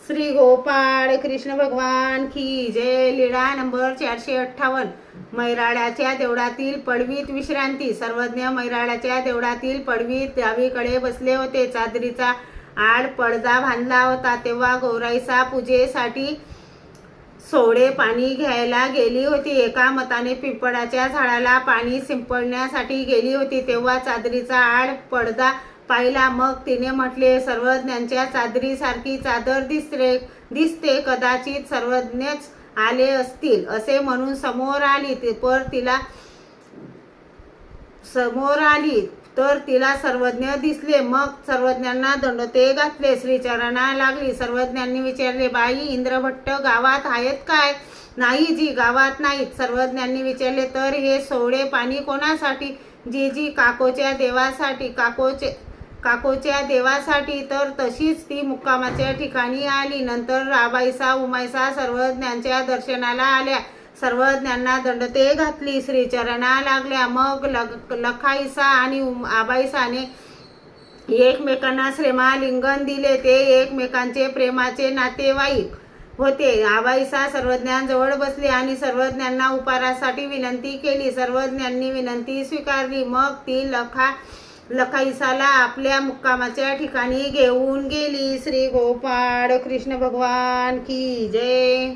श्री गोपाळ कृष्ण भगवान की जय। लीळा नंबर 458। मैराळाच्या देवळातील पडवीत विश्रांती। सर्वज्ञ मैराळाच्या देवळातील पडवीत डावीकडे बसले होते। चादरीचा आड पडदा बांधला होता। तेव्हा गौराईसा पूजेसाठी सोडे पाणी घ्यायला गेली होती। एका मताने पिंपळाच्या झाडाला पाणी शिंपडण्यासाठी गेली होती। तेव्हा चादरीचा आड पडदा पाहिला। मग तिने म्हटले, सर्वज्ञांच्या चादरीसारखी चादर दिसते, कदाचित सर्वज्ञच आले असतील असे म्हणून समोर आली तर तिला सर्वज्ञ दिसले। मग सर्वज्ञांना दंडोते घातले, श्रीचरणा लागली। सर्वज्ञांनी विचारले, बाई, इंद्रभट्ट गावात आहेत काय? नाही जी, गावात नाहीत। सर्वज्ञांनी विचारले, तर हे सोडे पाणी कोणासाठी? जी, काकोच्या देवासाठी। तर तशीच ती मुक्कामाच्या ठिकाणी आली। नंतर राबाईसा उमाईसा सर्वज्ञांच्या दर्शनाला आल्या। सर्वज्ञांना दंडते घातली, श्रीचरणा लागल्या। मग लखाईसा आणि आबाईसाने एकमेकांना श्रेमालिंगन दिले। ते एकमेकांचे प्रेमाचे नातेवाईक होते। आबाईसा सर्वज्ञांजवळ बसली आणि सर्वज्ञांना उपारासाठी विनंती केली। सर्वज्ञांनी विनंती स्वीकारली। मग ती लखाईसाला आपल्या मुक्कामाच्या ठिकाणी घेऊन गेली। श्री गोपाळ कृष्ण भगवान की जय।